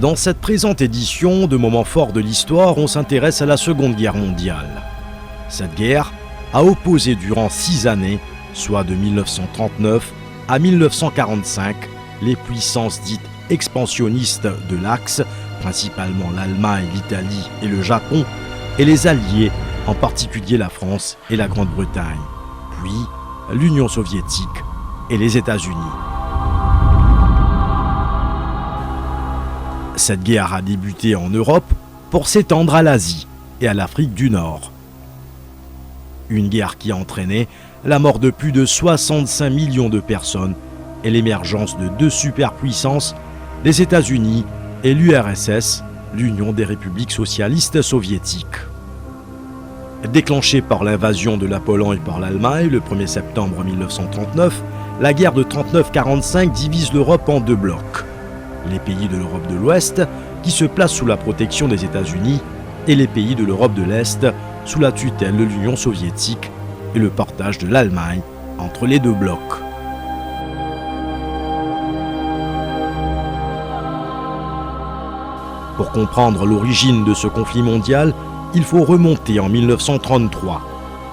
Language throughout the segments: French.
Dans cette présente édition de Moments forts de l'histoire, on s'intéresse à la Seconde Guerre mondiale. Cette guerre a opposé durant 6 années, soit de 1939 à 1945, les puissances dites expansionnistes de l'Axe, principalement l'Allemagne, l'Italie et le Japon, et les Alliés, en particulier la France et la Grande-Bretagne, puis l'Union soviétique et les États-Unis. Cette guerre a débuté en Europe pour s'étendre à l'Asie et à l'Afrique du Nord. Une guerre qui a entraîné la mort de plus de 65 millions de personnes et l'émergence de 2 superpuissances, les États-Unis et l'URSS, l'Union des républiques socialistes soviétiques. Déclenchée par l'invasion de la Pologne par l'Allemagne le 1er septembre 1939, la guerre de 39-45 divise l'Europe en 2 blocs. Les pays de l'Europe de l'Ouest, qui se placent sous la protection des États-Unis, et les pays de l'Europe de l'Est, sous la tutelle de l'Union soviétique et le partage de l'Allemagne entre les 2 blocs. Pour comprendre l'origine de ce conflit mondial, il faut remonter en 1933,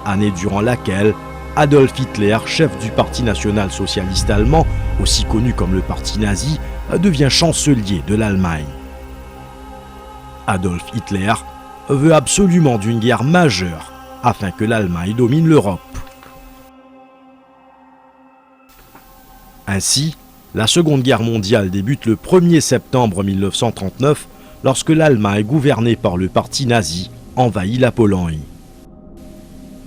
année durant laquelle Adolf Hitler, chef du Parti national-socialiste allemand, aussi connu comme le Parti nazi, devient chancelier de l'Allemagne. Adolf Hitler veut absolument d'une guerre majeure afin que l'Allemagne domine l'Europe. Ainsi, la Seconde Guerre mondiale débute le 1er septembre 1939 lorsque l'Allemagne, gouvernée par le Parti nazi, envahit la Pologne.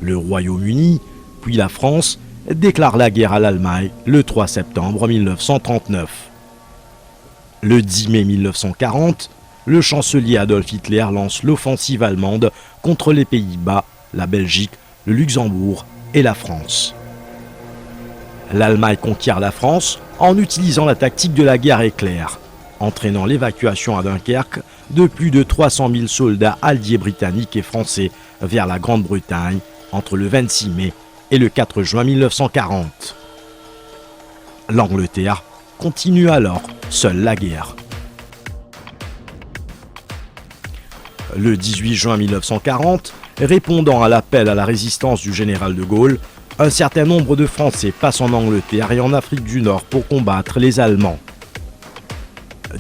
Le Royaume-Uni, puis la France, déclarent la guerre à l'Allemagne le 3 septembre 1939. Le 10 mai 1940, le chancelier Adolf Hitler lance l'offensive allemande contre les Pays-Bas, la Belgique, le Luxembourg et la France. L'Allemagne conquiert la France en utilisant la tactique de la guerre éclair, entraînant l'évacuation à Dunkerque de plus de 300 000 soldats alliés britanniques et français vers la Grande-Bretagne entre le 26 mai et le 4 juin 1940. L'Angleterre continue alors seule la guerre. Le 18 juin 1940, répondant à l'appel à la résistance du général de Gaulle, un certain nombre de Français passent en Angleterre et en Afrique du Nord pour combattre les Allemands.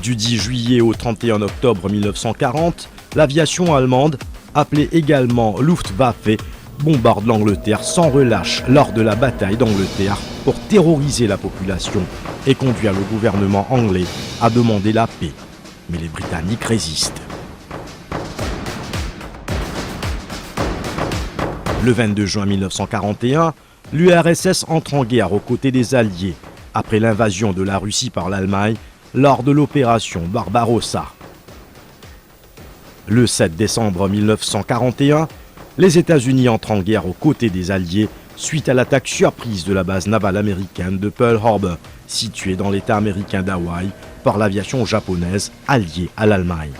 Du 10 juillet au 31 octobre 1940, l'aviation allemande, appelée également Luftwaffe, bombarde l'Angleterre sans relâche lors de la bataille d'Angleterre pour terroriser la population et conduire le gouvernement anglais à demander la paix. Mais les Britanniques résistent. Le 22 juin 1941, l'URSS entre en guerre aux côtés des Alliés après l'invasion de la Russie par l'Allemagne lors de l'opération Barbarossa. Le 7 décembre 1941, les États-Unis entrent en guerre aux côtés des Alliés suite à l'attaque surprise de la base navale américaine de Pearl Harbor, située dans l'État américain d'Hawaï, par l'aviation japonaise alliée à l'Allemagne.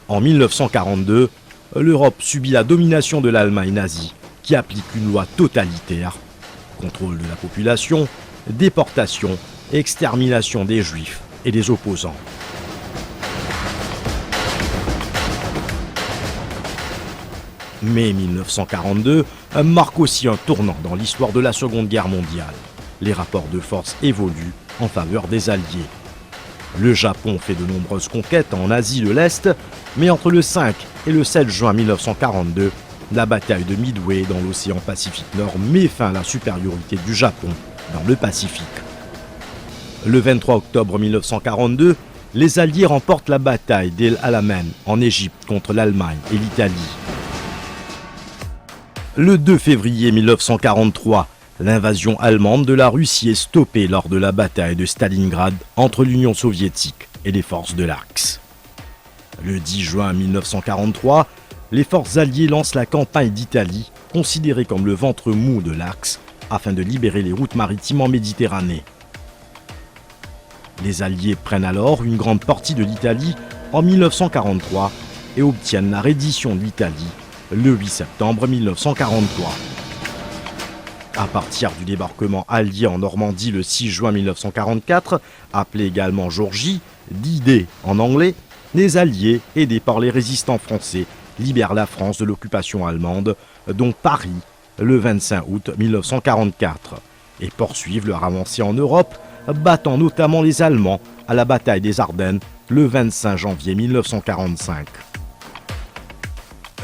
En 1942, l'Europe subit la domination de l'Allemagne nazie, qui applique une loi totalitaire, contrôle de la population, déportation et extermination des Juifs et des opposants. Mai 1942 marque aussi un tournant dans l'histoire de la Seconde Guerre mondiale. Les rapports de force évoluent en faveur des Alliés. Le Japon fait de nombreuses conquêtes en Asie de l'Est, mais entre le 5 et le 7 juin 1942, la bataille de Midway dans l'océan Pacifique Nord met fin à la supériorité du Japon dans le Pacifique. Le 23 octobre 1942, les Alliés remportent la bataille d'El Alamein en Égypte contre l'Allemagne et l'Italie. Le 2 février 1943, l'invasion allemande de la Russie est stoppée lors de la bataille de Stalingrad entre l'Union soviétique et les forces de l'Axe. Le 10 juin 1943, les forces alliées lancent la campagne d'Italie, considérée comme le ventre mou de l'Axe, afin de libérer les routes maritimes en Méditerranée. Les Alliés prennent alors une grande partie de l'Italie en 1943 et obtiennent la reddition de l'Italie le 8 septembre 1943. À partir du débarquement allié en Normandie le 6 juin 1944, appelé également jour J, D-Day en anglais, les Alliés, aidés par les résistants français, libèrent la France de l'occupation allemande, dont Paris, le 25 août 1944, et poursuivent leur avancée en Europe, battant notamment les Allemands à la bataille des Ardennes le 25 janvier 1945.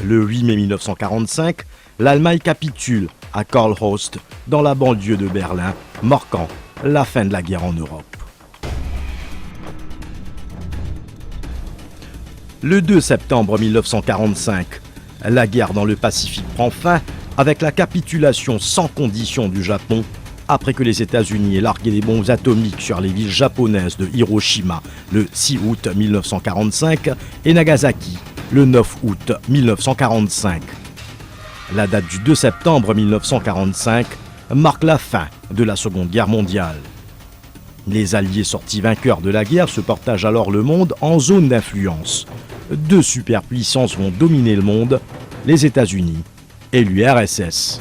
Le 8 mai 1945, l'Allemagne capitule à Karlshorst, dans la banlieue de Berlin, marquant la fin de la guerre en Europe. Le 2 septembre 1945, la guerre dans le Pacifique prend fin avec la capitulation sans condition du Japon après que les États-Unis aient largué des bombes atomiques sur les villes japonaises de Hiroshima le 6 août 1945 et Nagasaki le 9 août 1945. La date du 2 septembre 1945 marque la fin de la Seconde Guerre mondiale. Les Alliés sortis vainqueurs de la guerre se partagent alors le monde en zones d'influence. Deux superpuissances vont dominer le monde, les États-Unis et l'URSS.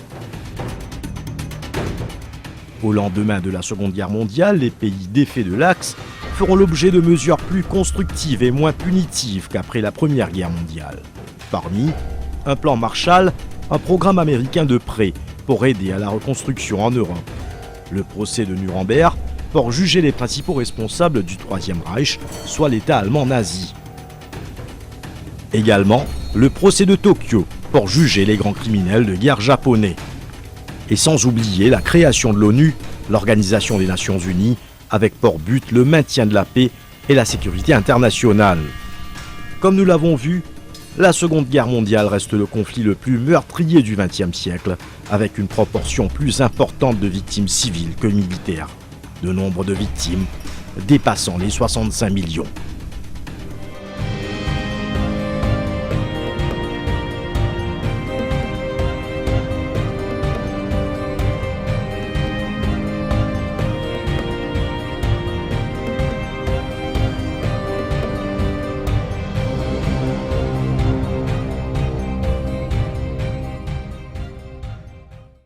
Au lendemain de la Seconde Guerre mondiale, les pays défaits de l'Axe feront l'objet de mesures plus constructives et moins punitives qu'après la Première Guerre mondiale. Parmi, un plan Marshall, un programme américain de prêt pour aider à la reconstruction en Europe. Le procès de Nuremberg pour juger les principaux responsables du Troisième Reich, soit l'État allemand nazi. Également, le procès de Tokyo pour juger les grands criminels de guerre japonais. Et sans oublier la création de l'ONU, l'Organisation des Nations Unies, avec pour but le maintien de la paix et la sécurité internationale. Comme nous l'avons vu, la Seconde Guerre mondiale reste le conflit le plus meurtrier du XXe siècle, avec une proportion plus importante de victimes civiles que militaires. De nombre de victimes dépassant les 65 millions.